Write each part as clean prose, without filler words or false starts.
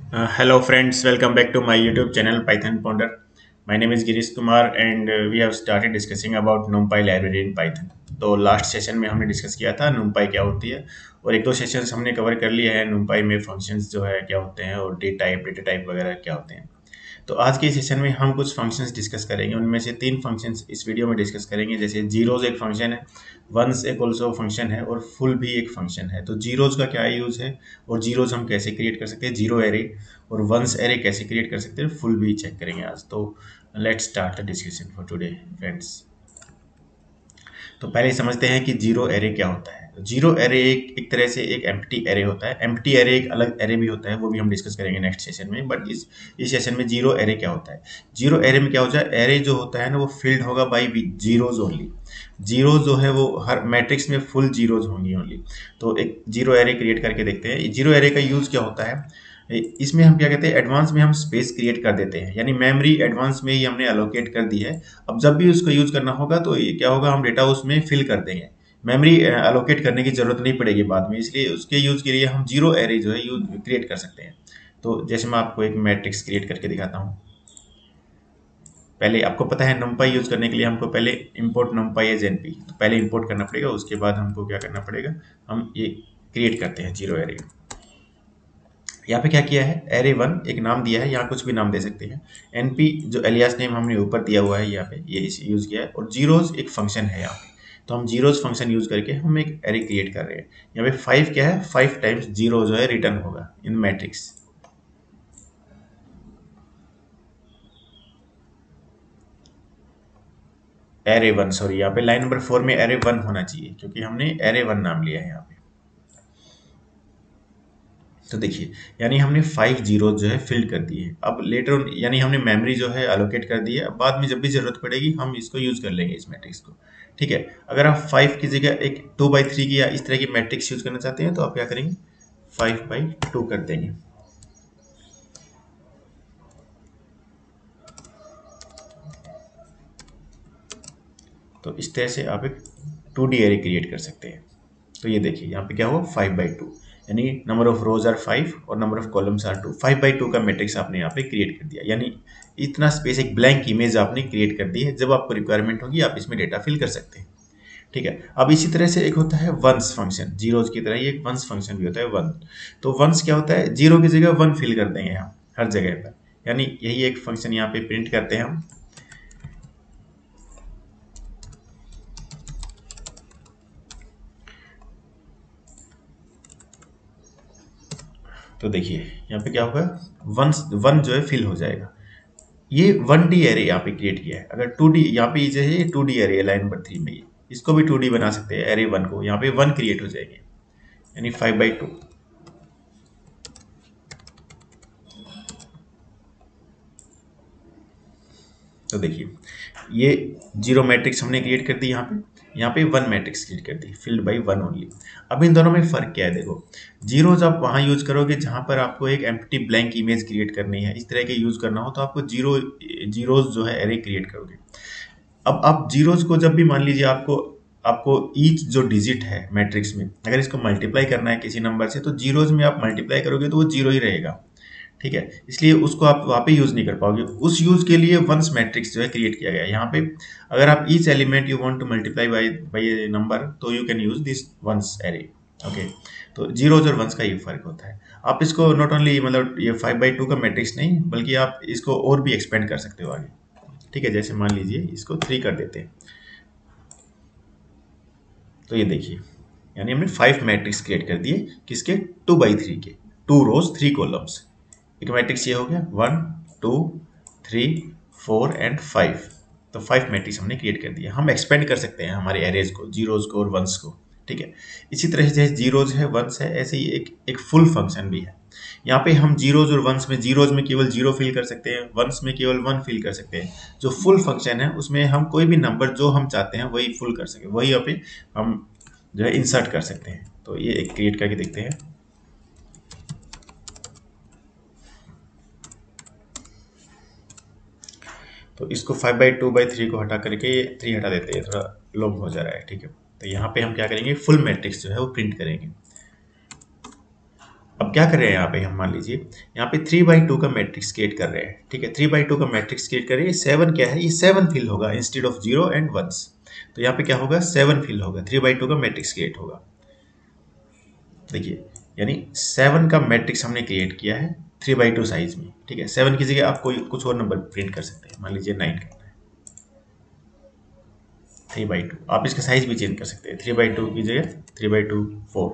Hello friends, welcome back to my YouTube channel Python Ponder. My name is Girish Kumar and we have started discussing about NumPy library in Python. तो last session में हमने discuss किया था NumPy क्या होती है और एक दो सेशंस हमने कवर कर लिया है NumPy में फंक्शंस जो है क्या होते हैं और डेटा टाइप वगैरह क्या होते हैं। तो आज के सेशन में हम कुछ फंक्शंस डिस्कस करेंगे, उनमें से तीन फंक्शंस इस वीडियो में डिस्कस करेंगे। जैसे जीरोज एक फंक्शन है, वंस एक ऑल्सो फंक्शन है और फुल भी एक फंक्शन है। तो जीरोज का क्या यूज है और जीरोज हम कैसे क्रिएट कर सकते हैं, जीरो एरे, और वंस एरे कैसे क्रिएट कर सकते हैं, फुल भी चेक करेंगे आज। तो let's start the discussion for today friends. तो पहले समझते हैं कि जीरो एरे क्या होता है। जीरो एरे एक तरह से एक एम्प्टी एरे होता है। एम्प्टी एरे एक अलग एरे भी होता है, वो भी हम डिस्कस करेंगे नेक्स्ट सेशन में। बट इस सेशन में जीरो एरे क्या होता है। जीरो एरे में क्या होता है, एरे जो होता है ना वो फिल्ड होगा बाई जीरोज ओनली। जीरो जो है वो हर मैट्रिक्स में फुल जीरोज होंगी ओनली। तो एक जीरो एरे क्रिएट करके देखते हैं। जीरो एरे का यूज क्या होता है, इसमें हम क्या कहते हैं, एडवांस में हम स्पेस क्रिएट कर देते हैं, यानी मेमोरी एडवांस में ही हमने अलोकेट कर दी है। अब जब भी उसको यूज करना होगा तो ये क्या होगा, हम डेटा उसमें फिल कर देंगे। मेमोरी अलोकेट करने की जरूरत नहीं पड़ेगी बाद में, इसलिए उसके यूज के लिए हम जीरो एरे जो है यूज क्रिएट कर सकते हैं। तो जैसे मैं आपको एक मैट्रिक्स क्रिएट करके दिखाता हूँ। पहले आपको पता है numpy यूज करने के लिए हमको पहले import numpy एज np, तो पहले इंपोर्ट करना पड़ेगा, उसके बाद हमको क्या करना पड़ेगा, हम ये क्रिएट करते हैं जीरो एरे। यहाँ पे क्या किया है, एरे वन एक नाम दिया है, यहाँ कुछ भी नाम दे सकते हैं। एनपी जो एलियास नेम हमने ऊपर दिया हुआ है यहाँ पे, ये इसे यूज किया है। और जीरोज एक फंक्शन है यहाँ पे, तो हम जीरोज फंक्शन यूज करके हम एक एरे क्रिएट कर रहे हैं। यहाँ पे फाइव क्या है, फाइव टाइम्स जीरो जो है रिटर्न होगा इन मैट्रिक्स। एरे वन, सॉरी यहाँ पे लाइन नंबर 4 में एरे वन होना चाहिए क्योंकि हमने एरे वन नाम लिया है यहाँ पे। तो देखिए, यानी हमने फाइव जीरो जो है फिल कर दिए। अब लेटर यानी हमने मेमोरी जो है अलोकेट कर दी है। अब बाद में जब भी जरूरत पड़ेगी हम इसको यूज कर लेंगे इस मैट्रिक्स को। ठीक है, अगर आप फाइव की जगह एक टू बाई थ्री की या इस तरह की मैट्रिक्स यूज करना चाहते हैं तो आप क्या करेंगे, फाइव बाई टू कर देंगे। तो इस तरह से आप एक टू डी एरे क्रिएट कर सकते हैं। तो ये देखिए यहाँ पे क्या हुआ, फाइव बाई टू, यानी number of rows are five और number of columns are two. Five by two का मैट्रिक्स आपने यहाँ पे क्रिएट कर दिया, यानी इतना स्पेस, एक ब्लैंक इमेज आपने क्रिएट कर दी है। जब आपको रिक्वायरमेंट होगी आप इसमें डेटा फिल कर सकते हैं। ठीक है, अब इसी तरह से एक होता है वंस फंक्शन, जीरोज की तरह ये एक वंस फंक्शन भी होता है, वन। तो वंस क्या होता है, जीरो की जगह वन फिल कर देंगे हम हर जगह पर, यानी यही एक फंक्शन यहाँ पे प्रिंट करते हैं हम। तो देखिए यहाँ पे क्या होगा, वन वन जो है फिल हो जाएगा। ये वन डी एरे यहाँ पे क्रिएट किया है। अगर टू डी यहाँ पे जो है two D array line number 3 में, ये इसको भी टू डी बना सकते हैं। एरे वन को यहाँ पे वन क्रिएट हो जाएंगे, यानी फाइव बाई टू। तो देखिए ये जीरो मैट्रिक्स हमने क्रिएट कर दी यहाँ पे वन मैट्रिक्स क्रिएट कर दी, फिल्ड बाई वन ओनली। अब इन दोनों में फर्क क्या है, देखो जीरोज आप वहाँ यूज करोगे जहाँ पर आपको एक एम्प्टी ब्लैंक इमेज क्रिएट करनी है, इस तरह के यूज करना हो तो आपको जीरोज जो है एरे क्रिएट करोगे। अब आप जीरोज को जब भी मान लीजिए आपको आपको ईच जो डिजिट है मैट्रिक्स में, अगर इसको मल्टीप्लाई करना है किसी नंबर से, तो जीरोज में आप मल्टीप्लाई करोगे तो वो जीरो ही रहेगा। ठीक है, इसलिए उसको आप वहाँ पे यूज नहीं कर पाओगे। उस यूज के लिए वंस मैट्रिक्स जो है क्रिएट किया गया है यहाँ पे। अगर आप each element you want to multiply by a number, तो you can use this ones array. Okay, तो जीरोज और वंस का ये फर्क होता है। आप इसको नॉट ओनली मतलब ये फाइव बाई टू का मैट्रिक्स नहीं, बल्कि आप इसको और भी एक्सपेंड कर सकते हो आगे। ठीक है, जैसे मान लीजिए इसको थ्री कर देते हैं। तो ये देखिए, यानी हमने फाइव मैट्रिक्स क्रिएट कर दिए, किसके, टू बाई थ्री के, टू रोज थ्री कॉलम्स। एक मैट्रिक्स ये हो गया, one two three four and five. तो फाइव मैट्रिक्स हमने क्रिएट कर दिया। हम एक्सपेंड कर सकते हैं हमारे एरेज को, जीरोज को और वंस को। ठीक है, इसी तरह से जैसे जीरोज है वंस है, ऐसे ही एक फुल फंक्शन भी है। यहाँ पे हम जीरोज और वंस में, जीरोज में केवल जीरो फिल कर सकते हैं, वंस में केवल वन फिल कर सकते हैं। जो फुल फंक्शन है उसमें हम कोई भी नंबर जो हम चाहते हैं वही फुल कर सके, वही यहाँ पे हम जो है इंसर्ट कर सकते हैं। तो ये एक क्रिएट करके देखते हैं। तो इसको five by two by three को हटा करके थ्री हटा देते हैं, थोड़ा लॉन्ग हो जा रहा है। ठीक है, तो यहाँ पे हम क्या करेंगे, फुल मैट्रिक्स जो है वो प्रिंट करेंगे। अब क्या कर रहे हैं यहाँ पे, हम मान लीजिए यहाँ पे 3/2 का मैट्रिक्स क्रिएट कर रहे हैं, ठीक है। 3/2 का मैट्रिक्स क्रिएट कर रहे हैं, 7 क्या है, ये 7 फिल होगा इंस्टेड ऑफ 0 एंड 1s। तो यहाँ पे क्या होगा, 7 फिल होगा, 3/2 का मैट्रिक्स क्रिएट होगा। देखिए, यानी 7 का मैट्रिक्स हमने क्रिएट किया है 3/2 साइज में, ठीक है। 7 की जगह आप कोई कुछ और नंबर प्रिंट कर सकते हैं, मान लीजिए 9 करना है, 3/2। आप इसका साइज भी चेंज कर सकते हैं, 3/2 की जगह 3/2 4,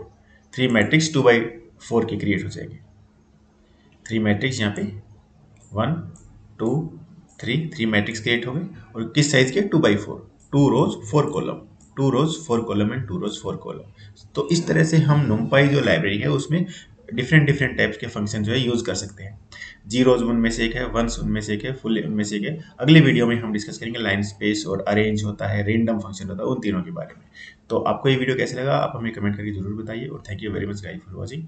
3 मैट्रिक्स 2/4 की क्रिएट हो जाएगी। 3 मैट्रिक्स यहाँ पे 1 2 3 मैट्रिक्स क्रिएट हो गए, और किस साइज के, 2/4, 2 rows 4 column, 2 rows 4 column and 2 rows 4 column. तो इस तरह से हम numpy जो लाइब्रेरी है उसमें डिफरेंट डिफरेंट टाइप्स के फंक्शन जो है यूज कर सकते हैं। जीरोज उनमें से एक है, वंस उनमें से एक है, फुल उनमें से एक है। अगले वीडियो में हम डिस्कस करेंगे लाइन स्पेस और अरेंज होता है, रेंडम फंक्शन होता है, उन तीनों के बारे में। तो आपको ये वीडियो कैसे लगा आप हमें कमेंट करके जरूर बताइए, और thank you very much guys for watching.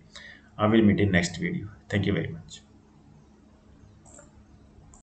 I will meet in next video. Thank you very much.